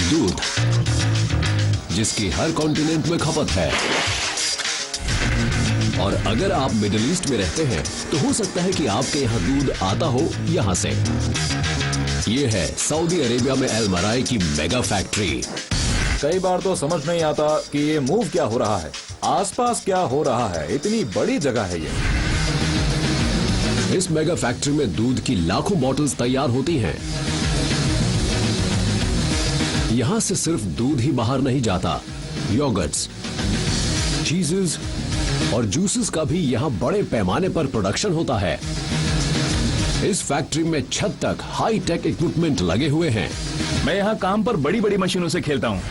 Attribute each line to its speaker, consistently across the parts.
Speaker 1: दूध, जिसकी हर कॉन्टिनेंट में खपत है। और अगर आप मिडिल ईस्ट में रहते हैं तो हो सकता है कि आपके यहाँ दूध आता हो यहाँ से। ये है सऊदी अरेबिया में अल मराई की मेगा फैक्ट्री।
Speaker 2: कई बार तो समझ नहीं आता कि ये मूव क्या हो रहा है, आसपास क्या हो रहा है। इतनी बड़ी जगह है ये।
Speaker 1: इस मेगा फैक्ट्री में दूध की लाखों बॉटल्स तैयार होती हैं। यहां से सिर्फ दूध ही बाहर नहीं जाता, योगर्ट्स, चीजेस और जूसेस का भी यहां बड़े पैमाने पर प्रोडक्शन होता है। इस फैक्ट्री में छत तक हाई टेक इक्विपमेंट लगे हुए हैं।
Speaker 3: मैं यहाँ काम पर बड़ी बड़ी मशीनों से खेलता हूँ।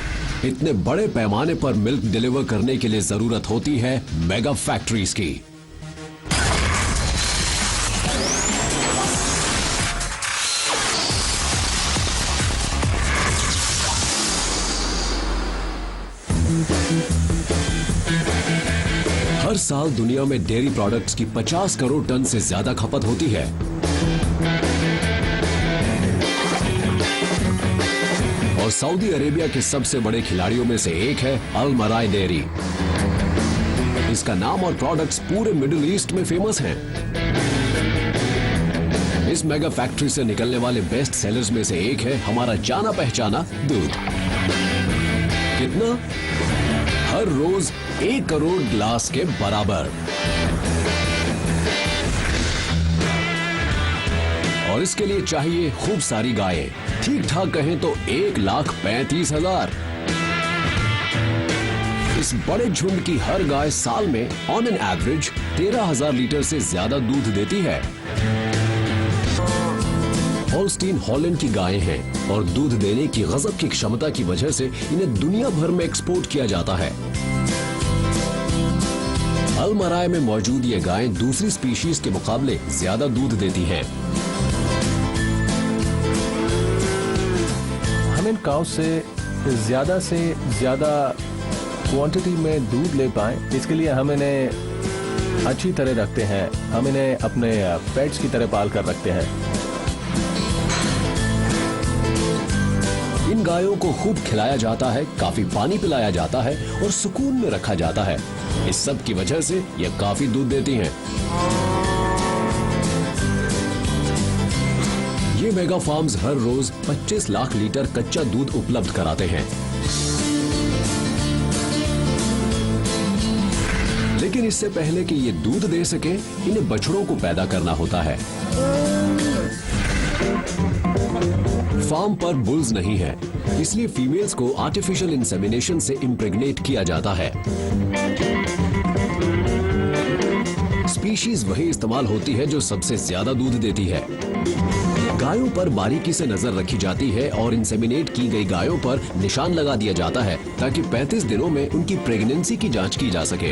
Speaker 1: इतने बड़े पैमाने पर मिल्क डिलीवर करने के लिए जरूरत होती है मेगा फैक्ट्रीज की। हर साल दुनिया में डेयरी प्रोडक्ट्स की 50 करोड़ टन से ज्यादा खपत होती है। और सऊदी अरेबिया के सबसे बड़े खिलाड़ियों में से एक है अल मराई डेयरी। इसका नाम और प्रोडक्ट्स पूरे मिडिल ईस्ट में फेमस हैं। इस मेगा फैक्ट्री से निकलने वाले बेस्ट सेलर्स में से एक है हमारा जाना पहचाना दूध। कितना? हर रोज 1 करोड़ ग्लास के बराबर। और इसके लिए चाहिए खूब सारी गायें, ठीक ठाक कहें तो 1,35,000। इस बड़े झुंड की हर गाय साल में ऑन एन एवरेज 13,000 लीटर से ज्यादा दूध देती है। होल्स्टीन हॉलैंड की गायें हैं और दूध देने की गजब की क्षमता की वजह से इन्हें दुनिया भर में एक्सपोर्ट किया जाता है। अल मराई में मौजूद ये गायें दूसरी स्पीशीज के मुकाबले ज्यादा दूध देती हैं।
Speaker 4: हम इन काउ से ज्यादा क्वांटिटी में दूध ले पाएं, इसके लिए हम इन्हें अच्छी तरह रखते हैं। हम इन्हें अपने पेट्स की तरह पाल कर रखते हैं।
Speaker 1: इन गायों को खूब खिलाया जाता है, काफी पानी पिलाया जाता है और सुकून में रखा जाता है। इस सब की वजह से ये काफी दूध देती हैं। ये मेगा फार्म्स हर रोज 25 लाख लीटर कच्चा दूध उपलब्ध कराते हैं। लेकिन इससे पहले कि ये दूध दे सके, इन्हें बछड़ों को पैदा करना होता है। फार्म पर बुल्स नहीं है, इसलिए फीमेल्स को आर्टिफिशियल इंसेमिनेशन से इम्प्रेग्नेट किया जाता है। स्पीशीज वही इस्तेमाल होती है जो सबसे ज्यादा दूध देती है। गायों पर बारीकी से नजर रखी जाती है और इंसेमिनेट की गई गायों पर निशान लगा दिया जाता है ताकि 35 दिनों में उनकी प्रेगनेंसी की जांच की जा सके।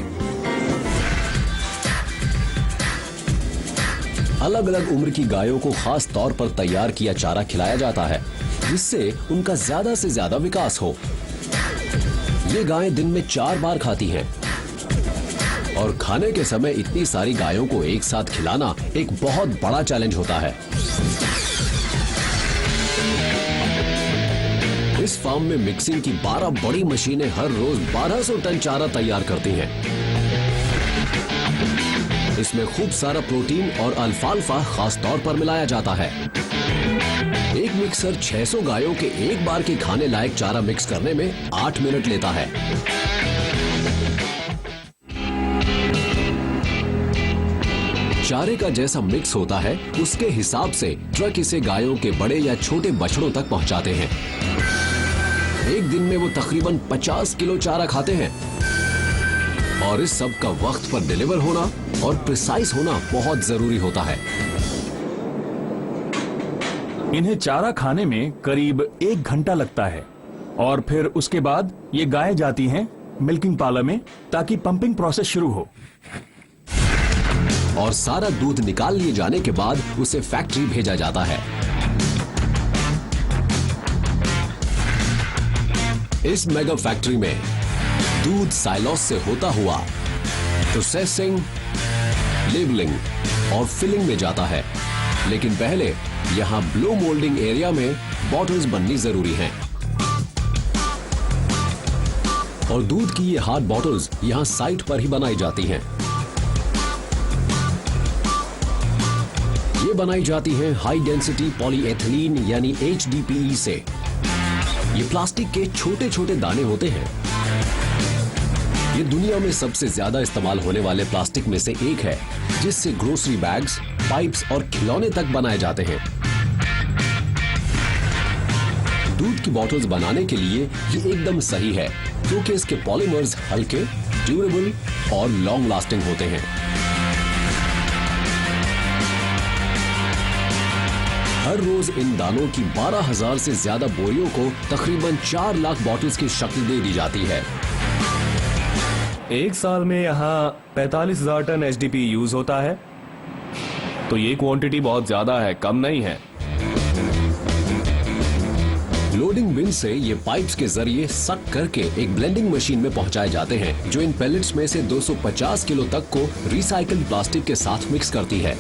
Speaker 1: अलग अलग उम्र की गायों को खास तौर पर तैयार किया चारा खिलाया जाता है जिससे उनका ज्यादा से ज्यादा विकास हो। ये गायें दिन में 4 बार खाती हैं और खाने के समय इतनी सारी गायों को एक साथ खिलाना एक बहुत बड़ा चैलेंज होता है। इस फार्म में मिक्सिंग की 12 बड़ी मशीनें हर रोज 1200 टन चारा तैयार करती हैं। इसमें खूब सारा प्रोटीन और अल्फाल्फा खास तौर पर मिलाया जाता है। एक मिक्सर 600 गायों के एक बार के खाने लायक चारा मिक्स करने में 8 मिनट लेता है। चारे का जैसा मिक्स होता है उसके हिसाब से ट्रक इसे गायों के बड़े या छोटे बछड़ों तक पहुंचाते हैं। एक दिन में वो तकरीबन 50 किलो चारा खाते हैं और इस सब का वक्त पर डिलीवर होना और प्रिसाइज होना बहुत जरूरी होता है।
Speaker 3: इन्हें चारा खाने में करीब 1 घंटा लगता है और फिर उसके बाद ये गायें जाती हैं मिल्किंग पार्लर में ताकि पंपिंग प्रोसेस शुरू हो।
Speaker 1: और सारा दूध निकाल लिए जाने के बाद उसे फैक्ट्री भेजा जाता है। इस मेगा फैक्ट्री में दूध साइलोस से होता हुआ प्रोसेसिंग, लेबलिंग और फिलिंग में जाता है। लेकिन पहले यहां ब्लो मोल्डिंग एरिया में बॉटल्स बननी जरूरी हैं। और दूध की ये हार्ड बॉटल्स यहाँ साइट पर ही बनाई जाती हैं। ये बनाई जाती हैं हाई डेंसिटी पॉलीएथिलीन यानी HDPE से। ये प्लास्टिक के छोटे छोटे दाने होते हैं। ये दुनिया में सबसे ज्यादा इस्तेमाल होने वाले प्लास्टिक में से एक है, जिससे ग्रोसरी बैग्स, पाइप्स और खिलौने तक बनाए जाते हैं। दूध की बॉटल्स बनाने के लिए ये एकदम सही है, क्योंकि इसके पॉलीमर्स हल्के, ड्यूरेबल और लॉन्ग लास्टिंग होते हैं। हर रोज इन दानों की 12,000 से ज्यादा बोरियों को तकरीबन 4 लाख बॉटल्स की शक्ल दे दी जाती है।
Speaker 4: एक साल में यहाँ 45,000 टन HDPE यूज होता है, तो ये क्वांटिटी बहुत ज्यादा है, कम नहीं है।
Speaker 1: लोडिंग बिन से ये पाइप्स के जरिए सक करके एक ब्लेंडिंग मशीन में पहुंचाए जाते हैं, जो इन पेलेट्स में से 250 किलो तक को रिसाइकल्ड प्लास्टिक के साथ मिक्स करती है।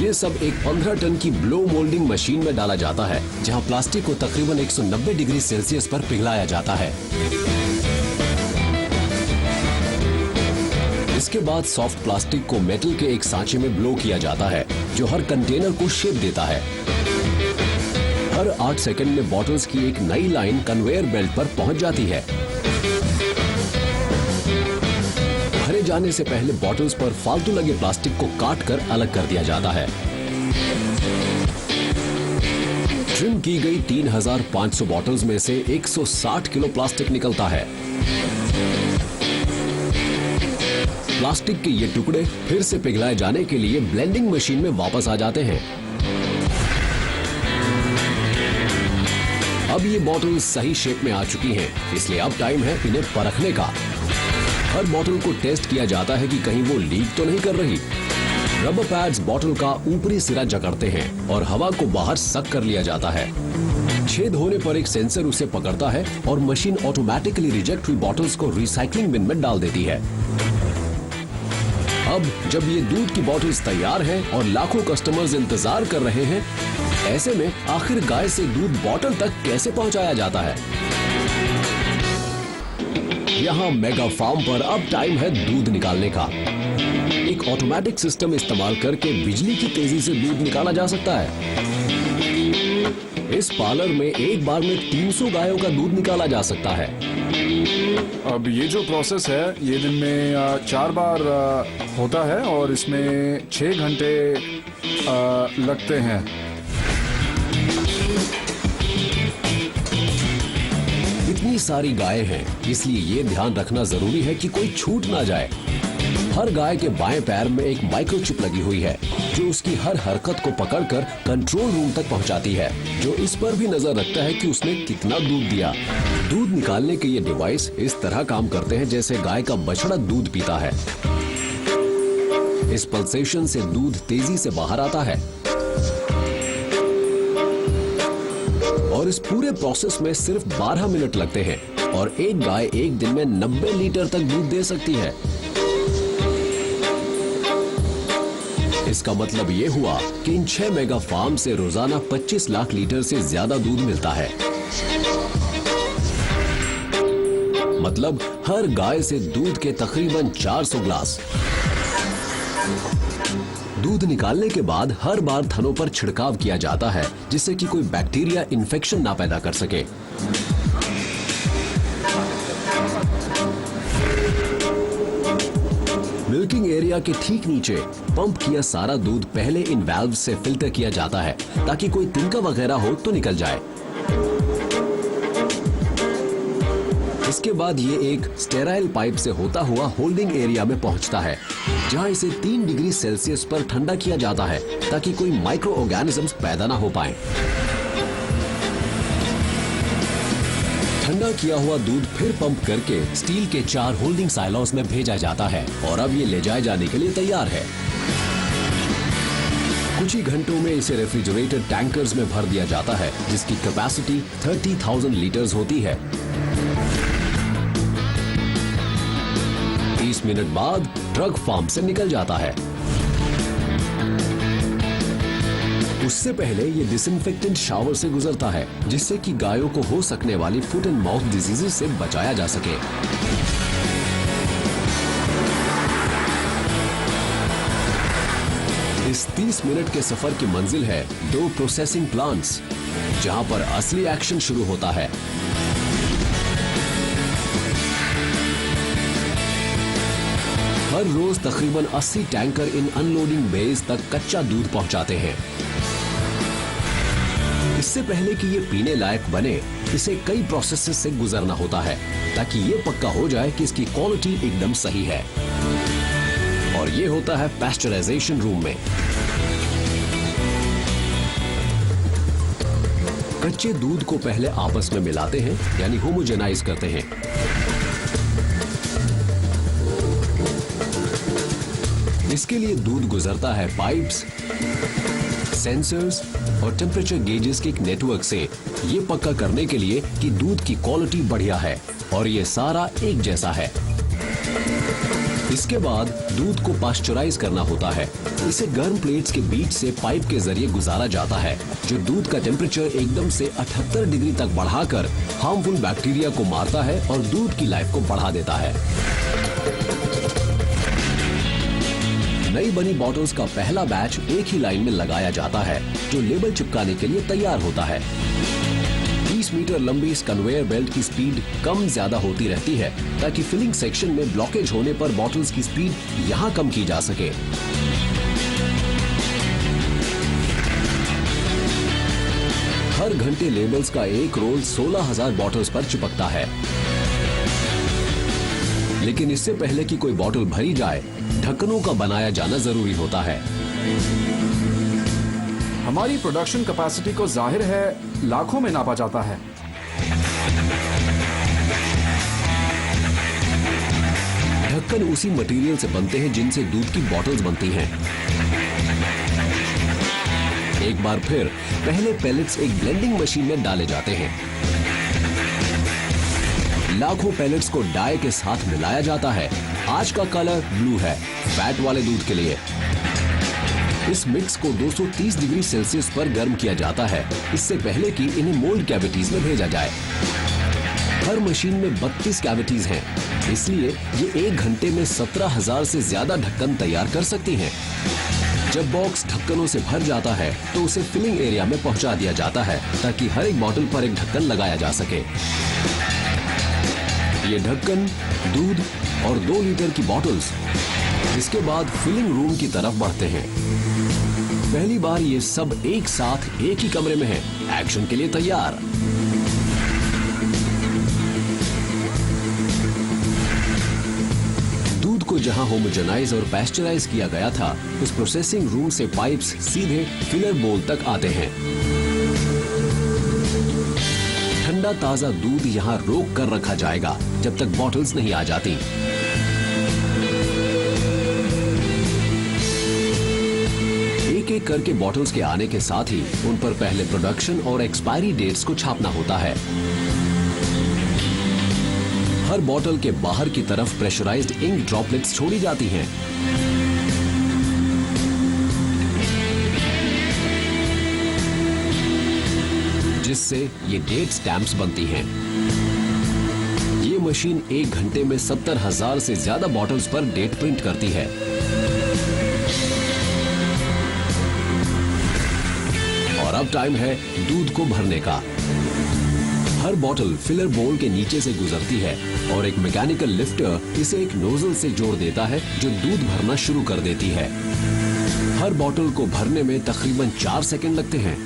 Speaker 1: ये सब एक 15 टन की ब्लो मोल्डिंग मशीन में डाला जाता है, जहां प्लास्टिक को तकरीबन 190 डिग्री सेल्सियस पर पिघलाया जाता है। इसके बाद सॉफ्ट प्लास्टिक को मेटल के एक सांचे में ब्लो किया जाता है, जो हर कंटेनर को शेप देता है। हर 8 सेकंड में बॉटल्स की एक नई लाइन कन्वेयर बेल्ट पर पहुंच जाती है। भरे जाने से पहले बॉटल्स पर फालतू लगे प्लास्टिक को काट कर अलग कर दिया जाता है। ट्रिम की गई 3,500 बॉटल्स में से 160 किलो प्लास्टिक निकलता है। प्लास्टिक के ये टुकड़े फिर से पिघलाए जाने के लिए ब्लेंडिंग मशीन में वापस आ जाते हैं। अब ये बॉटल्स सही शेप में आ चुकी हैं, इसलिए अब टाइम है इन्हें परखने का। हर बॉटल को टेस्ट किया जाता है कि कहीं वो लीक तो नहीं कर रही। रबर पैड्स बॉटल का ऊपरी सिरा जकड़ते हैं और हवा को बाहर सक कर लिया जाता है। छेद होने पर एक सेंसर उसे पकड़ता है और मशीन ऑटोमेटिकली रिजेक्ट हुई बॉटल्स को रिसाइकलिंग बिन में डाल देती है। अब जब ये दूध की बॉटल्स तैयार हैं और लाखों कस्टमर्स इंतजार कर रहे हैं, ऐसे में आखिर गाय से दूध बॉटल तक कैसे पहुंचाया जाता है? यहाँ मेगा फार्म पर अब टाइम है दूध निकालने का। एक ऑटोमेटिक सिस्टम इस्तेमाल करके बिजली की तेजी से दूध निकाला जा सकता है। इस पार्लर में एक बार में 300 गायों का दूध निकाला जा सकता है।
Speaker 2: अब ये जो प्रोसेस है ये दिन में 4 बार होता है और इसमें 6 घंटे लगते हैं।
Speaker 1: इतनी सारी गायें हैं, इसलिए ये ध्यान रखना जरूरी है कि कोई छूट ना जाए। हर गाय के बाएं पैर में एक माइक्रोचिप लगी हुई है, जो उसकी हर हरकत को पकड़कर कंट्रोल रूम तक पहुंचाती है, जो इस पर भी नजर रखता है कि उसने कितना दूध दिया। दूध निकालने के ये डिवाइस इस तरह काम करते हैं जैसे गाय का बछड़ा दूध पीता है। इस पल्सेशन से दूध तेजी से बाहर आता है और इस पूरे प्रोसेस में सिर्फ 12 मिनट लगते हैं और एक गाय एक दिन में 90 लीटर तक दूध दे सकती है। इसका मतलब ये हुआ कि इन 6 मेगा फार्म से रोजाना 25 लाख लीटर से ज्यादा दूध मिलता है। मतलब हर गाय से दूध के तकरीबन 400 ग्लास। दूध निकालने के बाद हर बार थनों पर छिड़काव किया जाता है, जिससे कि कोई बैक्टीरिया इन्फेक्शन ना पैदा कर सके। मिल्किंग एरिया के ठीक नीचे पंप किया सारा दूध पहले इन वाल्व से फिल्टर किया जाता है, ताकि कोई तिनका वगैरह हो तो निकल जाए। इसके बाद ये एक स्टेराइल पाइप से होता हुआ होल्डिंग एरिया में पहुंचता है, जहां इसे 3 डिग्री सेल्सियस पर ठंडा किया जाता है, ताकि कोई माइक्रो ऑर्गेनिजम्स पैदा ना हो पाए। ठंडा किया हुआ दूध फिर पंप करके स्टील के 4 होल्डिंग साइलोस में भेजा जाता है और अब ये ले जाए जाने के लिए तैयार है। कुछ ही घंटों में इसे रेफ्रिजरेटेड टैंकर्स में भर दिया जाता है, जिसकी कैपेसिटी 30,000 लीटर्स होती है। 30 मिनट बाद ट्रक फार्म से निकल जाता है। उससे पहले ये डिसइंफेक्टेंट शावर से गुजरता है, जिससे कि गायों को हो सकने वाली फुट एंड माउथ डिजीजेस से बचाया जा सके। इस 30 मिनट के सफर की मंजिल है 2 प्रोसेसिंग प्लांट्स, जहां पर असली एक्शन शुरू होता है। हर रोज तकरीबन 80 टैंकर इन अनलोडिंग बेस तक कच्चा दूध पहुंचाते हैं। इससे पहले कि ये पीने लायक बने, इसे कई प्रोसेसेस से गुजरना होता है ताकि ये पक्का हो जाए कि इसकी क्वालिटी एकदम सही है। और ये होता है पैस्चराइजेशन रूम में। कच्चे दूध को पहले आपस में मिलाते हैं, यानी होमोजेनाइज करते हैं। इसके लिए दूध गुजरता है पाइप्स, सेंसर्स और टेम्परेचर गेजेस के एक नेटवर्क से, ये पक्का करने के लिए कि दूध की क्वालिटी बढ़िया है और ये सारा एक जैसा है। इसके बाद दूध को पास्चराइज करना होता है। इसे गर्म प्लेट्स के बीच से पाइप के जरिए गुजारा जाता है, जो दूध का टेम्परेचर एकदम से 78 डिग्री तक बढ़ाकर हार्मफुल बैक्टीरिया को मारता है और दूध की लाइफ को बढ़ा देता है। नई बनी बॉटल्स का पहला बैच एक ही लाइन में लगाया जाता है, जो लेबल चिपकाने के लिए तैयार होता है। 30 मीटर लंबी इस कन्वेयर बेल्ट की स्पीड कम ज्यादा होती रहती है, ताकि फिलिंग सेक्शन में ब्लॉकेज होने पर बॉटल्स की स्पीड यहां कम की जा सके। हर घंटे लेबल्स का एक रोल 16,000 बॉटल्स पर चिपकता है। लेकिन इससे पहले कि कोई बॉटल भरी जाए, ढक्कनों का बनाया जाना जरूरी होता है।
Speaker 2: हमारी प्रोडक्शन कैपेसिटी को जाहिर है लाखों में नापा जाता है।
Speaker 1: ढक्कन उसी मटेरियल से बनते हैं जिनसे दूध की बॉटल्स बनती हैं। एक बार फिर पहले पैलेट्स एक ब्लेंडिंग मशीन में डाले जाते हैं। लाखों पैलेट्स को डाई के साथ मिलाया जाता है। आज का कलर ब्लू है, फैट वाले दूध के लिए। इस मिक्स को 230 डिग्री सेल्सियस पर गर्म किया जाता है, इससे पहले कि इन्हें मोल्ड कैविटीज में भेजा जाए। हर मशीन में 32 कैविटीज हैं, इसलिए ये 1 घंटे में 17,000 से ज्यादा ढक्कन तैयार कर सकती हैं। जब बॉक्स ढक्कनों से भर जाता है तो उसे फिलिंग एरिया में पहुंचा दिया जाता है, ताकि हर एक बॉटल पर एक ढक्कन लगाया जा सके। ये ढक्कन, दूध और 2 लीटर की बॉटल्स इसके बाद फिलिंग रूम की तरफ बढ़ते हैं। पहली बार ये सब एक साथ एक ही कमरे में है, एक्शन के लिए तैयार। दूध को जहां होमोजेनाइज और पैस्चराइज किया गया था, उस प्रोसेसिंग रूम से पाइप्स सीधे फिलर बोल तक आते हैं। ठंडा ताजा दूध यहां रोक कर रखा जाएगा जब तक बॉटल्स नहीं आ जाती। एक एक करके बॉटल्स के आने के साथ ही उन पर पहले प्रोडक्शन और एक्सपायरी डेट्स को छापना होता है। हर बॉटल के बाहर की तरफ प्रेशराइज्ड इंक ड्रॉपलेट्स छोड़ी जाती हैं। जिससे ये डेट स्टैंप्स बनती हैं। ये मशीन 1 घंटे में 70,000 से ज्यादा बॉटल्स पर डेट प्रिंट करती है। और अब टाइम है दूध को भरने का। हर बॉटल फिलर बोल के नीचे से गुजरती है और एक मैकेनिकल लिफ्टर इसे एक नोजल से जोड़ देता है, जो दूध भरना शुरू कर देती है। हर बॉटल को भरने में तकरीबन 4 सेकंड लगते हैं।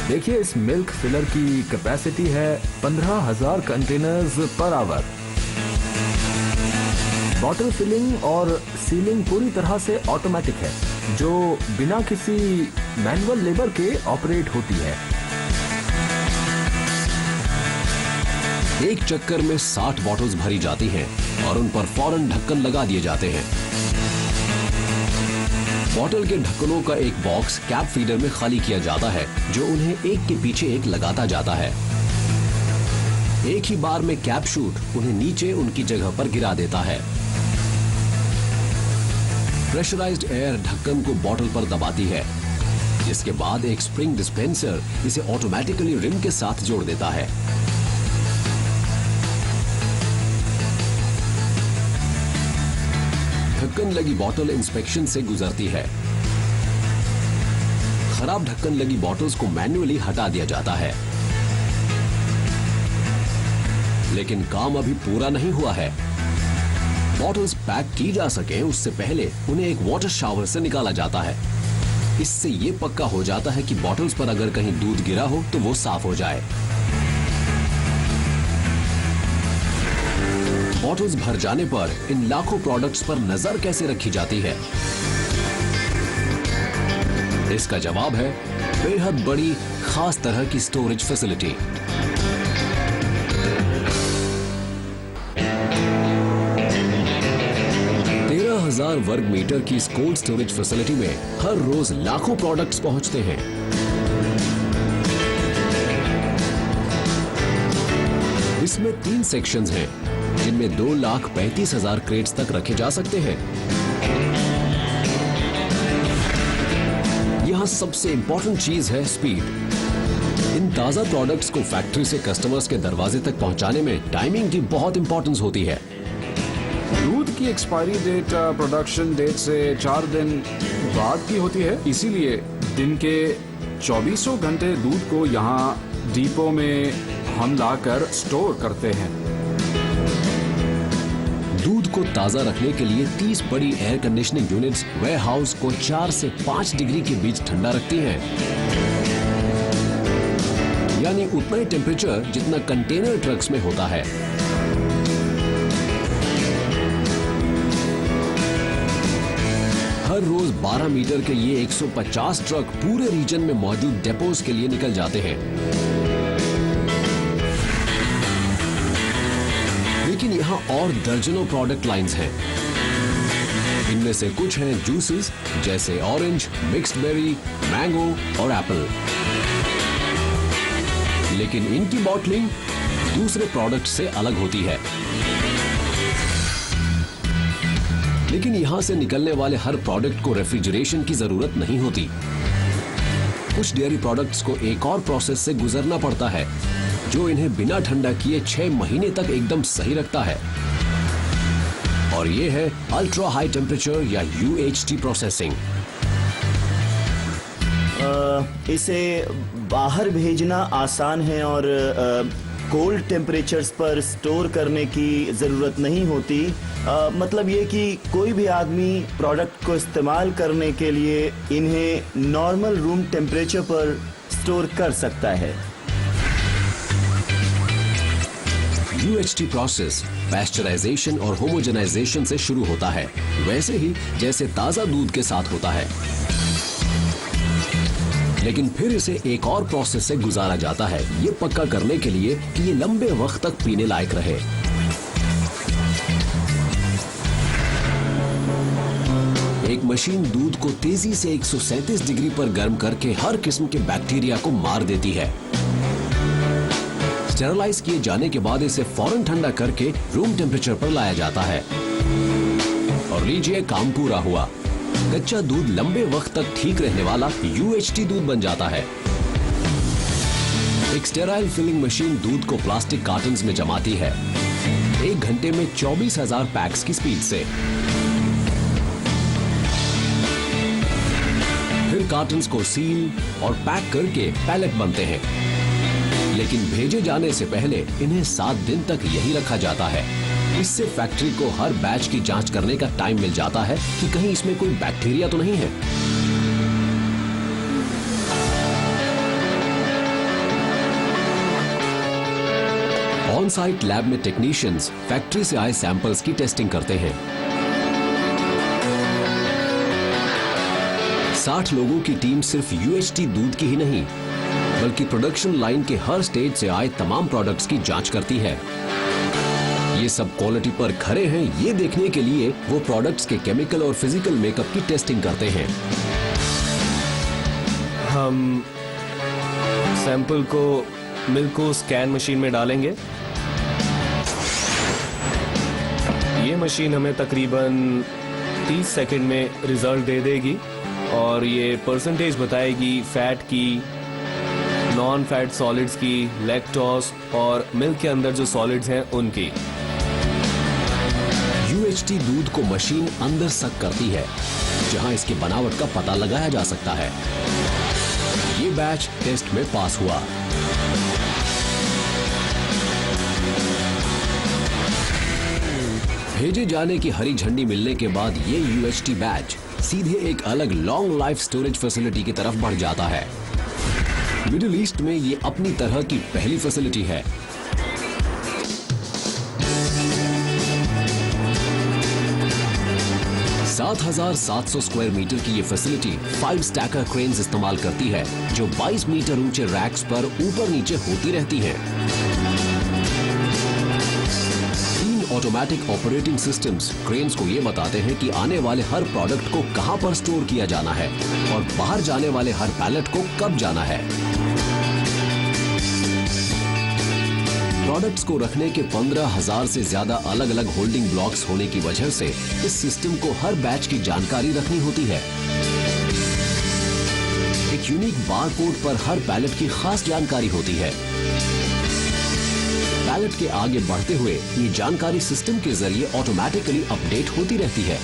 Speaker 5: देखिए, इस मिल्क फिलर की कैपेसिटी है 15,000 containers per hour. Bottle filling और सीलिंग पूरी तरह से ऑटोमेटिक है, जो बिना किसी मैनुअल लेबर के ऑपरेट होती है।
Speaker 1: एक चक्कर में 60 बॉटल्स भरी जाती हैं और उन पर फौरन ढक्कन लगा दिए जाते हैं। बॉटल के ढक्कनों का एक बॉक्स कैप फीडर में खाली किया जाता है, जो उन्हें एक के पीछे एक लगाता जाता है। एक ही बार में कैप शूट उन्हें नीचे उनकी जगह पर गिरा देता है। प्रेशराइज्ड एयर ढक्कन को बॉटल पर दबाती है, जिसके बाद एक स्प्रिंग डिस्पेंसर इसे ऑटोमेटिकली रिम के साथ जोड़ देता है। ढक्कन लगी बॉटल इंस्पेक्शन से गुजरती है। खराब ढक्कन लगी बॉटल्स को मैन्युअली हटा दिया जाता है। लेकिन काम अभी पूरा नहीं हुआ है। बॉटल्स पैक की जा सके उससे पहले उन्हें एक वाटर शावर से निकाला जाता है। इससे यह पक्का हो जाता है कि बॉटल्स पर अगर कहीं दूध गिरा हो तो वो साफ हो जाए। बॉटल्स भर जाने पर इन लाखों प्रोडक्ट्स पर नजर कैसे रखी जाती है? इसका जवाब है बेहद बड़ी खास तरह की स्टोरेज फैसिलिटी। 13,000 वर्ग मीटर की इस कोल्ड स्टोरेज फैसिलिटी में हर रोज लाखों प्रोडक्ट्स पहुंचते हैं। इसमें 3 सेक्शंस हैं, जिनमें 2,35,000 क्रेट्स तक रखे जा सकते हैं। यहां सबसे इंपॉर्टेंट चीज है स्पीड। इन ताजा प्रोडक्ट्स को फैक्ट्री से कस्टमर्स के दरवाजे तक पहुंचाने में टाइमिंग की बहुत इंपॉर्टेंस होती है।
Speaker 2: दूध की एक्सपायरी डेट प्रोडक्शन डेट से 4 दिन बाद की होती है, इसीलिए दिन के 24 घंटे दूध को यहाँ डिपो में हम लाकर स्टोर करते हैं।
Speaker 1: दूध को ताजा रखने के लिए 30 बड़ी air conditioning units warehouse को 4 से 5 डिग्री के बीच ठंडा रखती हैं। यानी उतना ही टेम्परेचर जितना कंटेनर ट्रक्स में होता है। हर रोज 12 मीटर के ये 150 ट्रक पूरे रीजन में मौजूद डेपोज के लिए निकल जाते हैं। लेकिन यहाँ और दर्जनों प्रोडक्ट लाइंस हैं। इनमें से कुछ हैं जूसेस जैसे ऑरेंज, मिक्स्ड बेरी, मैंगो और एप्पल। लेकिन इनकी बॉटलिंग दूसरे प्रोडक्ट से अलग होती है। लेकिन यहां से निकलने वाले हर प्रोडक्ट को रेफ्रिजरेशन की जरूरत नहीं होती। कुछ डेयरी प्रोडक्ट्स को एक और प्रोसेस से गुजरना पड़ता है, जो इन्हें बिना ठंडा किए 6 महीने तक एकदम सही रखता है। और ये है अल्ट्रा हाई टेम्परेचर या UHT प्रोसेसिंग।
Speaker 6: इसे बाहर भेजना आसान है और कोल्ड टेम्परेचर्स पर स्टोर करने की ज़रूरत नहीं होती। मतलब ये कि कोई भी आदमी प्रोडक्ट को इस्तेमाल करने के लिए इन्हें नॉर्मल रूम टेम्परेचर पर स्टोर कर सकता है।
Speaker 1: UHT प्रोसेस पैस्चराइजेशन और होमोजेनाइजेशन से शुरू होता है, वैसे ही जैसे ताजा दूध के साथ होता है। लेकिन फिर इसे एक और प्रोसेस से गुजारा जाता है, ये पक्का करने के लिए कि ये लंबे वक्त तक पीने लायक रहे। एक मशीन दूध को तेजी से 137 डिग्री पर गर्म करके हर किस्म के बैक्टीरिया को मार देती है। स्टेरलाइज किए जाने के बाद इसे फौरन ठंडा करके रूम टेम्परेचर पर लाया जाता है। और लीजिए, काम पूरा हुआ। कच्चा दूध लंबे वक्त तक ठीक रहने वाला UHT दूध बन जाता है। एक स्टेराइल फिलिंग मशीन दूध को प्लास्टिक कार्टन्स में जमाती है, 1 घंटे में 24,000 पैक्स की स्पीड से। फिर कार्टन्स को सील और पैक करके पैलेट बनते हैं। लेकिन भेजे जाने से पहले इन्हें 7 दिन तक यही रखा जाता है। इससे फैक्ट्री को हर बैच की जांच करने का टाइम मिल जाता है कि कहीं इसमें कोई बैक्टीरिया तो नहीं है। ऑन साइट लैब में टेक्नीशियंस फैक्ट्री से आए सैंपल्स की टेस्टिंग करते हैं। 60 लोगों की टीम सिर्फ UHT दूध की ही नहीं, बल्कि प्रोडक्शन लाइन के हर स्टेज से आए तमाम प्रोडक्ट्स की जांच करती है। ये सब क्वालिटी पर खरे हैं, ये देखने के लिए वो प्रोडक्ट्स के केमिकल और फिजिकल मेकअप की टेस्टिंग करते हैं।
Speaker 4: हम सैंपल को मिल्क को स्कैन मशीन में डालेंगे। ये मशीन हमें तकरीबन 30 सेकंड में रिजल्ट दे देगी और ये परसेंटेज बताएगी फैट की, नॉन फैट सॉलिड्स की, लैक्टोज और मिल्क के अंदर जो सॉलिड्स हैं उनकी।
Speaker 1: UHT दूध को मशीन अंदर सक करती है, जहां इसकी बनावट का पता लगाया जा सकता है। ये बैच टेस्ट में पास हुआ। भेजे जाने की हरी झंडी मिलने के बाद ये UHT बैच सीधे एक अलग लॉन्ग लाइफ स्टोरेज फैसिलिटी की तरफ बढ़ जाता है। मिडिल ईस्ट में ये अपनी तरह की पहली फैसिलिटी है। $7,700 स्क्वायर मीटर की ये फैसिलिटी 5 स्टैकर क्रेन्स इस्तेमाल करती है, जो 22 मीटर ऊंचे रैक्स पर ऊपर नीचे होती रहती हैं। 3 ऑटोमेटिक ऑपरेटिंग सिस्टम्स क्रेन्स को ये बताते हैं कि आने वाले हर प्रोडक्ट को कहां पर स्टोर किया जाना है और बाहर जाने वाले हर पैलेट को कब जाना है। प्रोडक्ट्स को रखने के 15,000 से ज्यादा अलग अलग होल्डिंग ब्लॉक्स होने की वजह से इस सिस्टम को हर बैच की जानकारी रखनी होती है। एक यूनिक बारकोड पर हर पैलेट की खास जानकारी होती है। पैलेट के आगे बढ़ते हुए ये जानकारी सिस्टम के जरिए ऑटोमेटिकली अपडेट होती रहती है।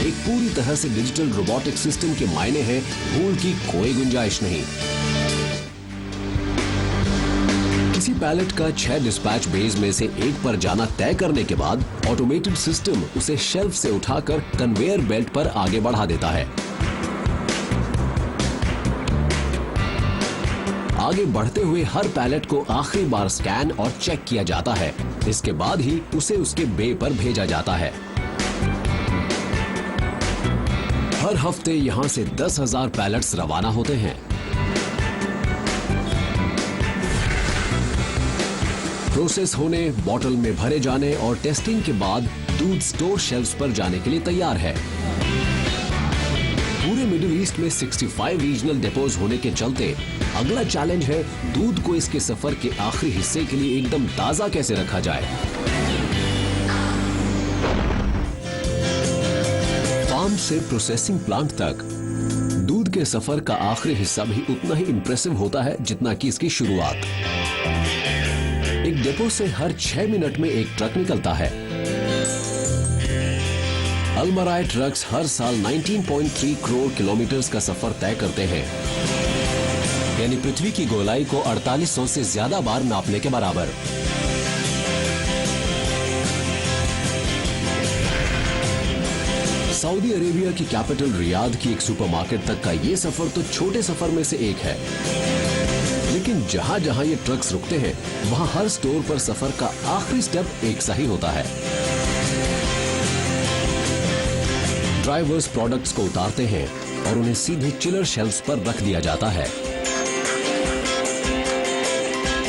Speaker 1: एक पूरी तरह से डिजिटल रोबोटिक सिस्टम के मायने हैं भूल की कोई गुंजाइश नहीं। किसी पैलेट का 6 डिस्पैच बेज में से एक पर जाना तय करने के बाद ऑटोमेटेड सिस्टम उसे शेल्फ से उठाकर कन्वेयर बेल्ट पर आगे बढ़ा देता है। आगे बढ़ते हुए हर पैलेट को आखिरी बार स्कैन और चेक किया जाता है। इसके बाद ही उसे उसके बे पर भेजा जाता है। हर हफ्ते यहां से 10,000 पैलेट्स रवाना होते हैं। प्रोसेस होने, बॉटल में भरे जाने और टेस्टिंग के बाद दूध स्टोर शेल्फ्स पर जाने के लिए तैयार है। पूरे मिडिल ईस्ट में 65 रीजनल डिपोज होने के चलते अगला चैलेंज है दूध को इसके सफर के आखिरी हिस्से के लिए एकदम ताजा कैसे रखा जाए। फार्म से प्रोसेसिंग प्लांट तक दूध के सफर का आखिरी हिस्सा भी उतना ही इंप्रेसिव होता है जितना कि इसकी शुरुआत। एक डिपो से हर 6 मिनट में एक ट्रक निकलता है। अल्मराई ट्रक्स हर साल 19.3 करोड़ किलोमीटर का सफर तय करते हैं, यानी पृथ्वी की गोलाई को 4800 से ज्यादा बार नापने के बराबर। सऊदी अरेबिया की कैपिटल रियाद की एक सुपरमार्केट तक का ये सफर तो छोटे सफर में से एक है, लेकिन जहां जहां ये ट्रक्स रुकते हैं वहां हर स्टोर पर सफर का आखिरी स्टेप एक सा ही होता है। ड्राइवर्स प्रोडक्ट्स को उतारते हैं और उन्हें सीधे चिलर शेल्फ्स पर रख दिया जाता है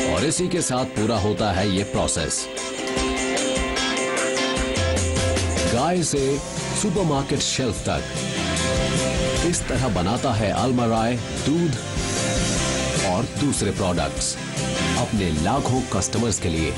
Speaker 1: और इसी के साथ पूरा होता है ये प्रोसेस। गाय से सुपरमार्केट शेल्फ तक इस तरह बनाता है अल्मराई दूध और दूसरे प्रोडक्ट्स अपने लाखों कस्टमर्स के लिए।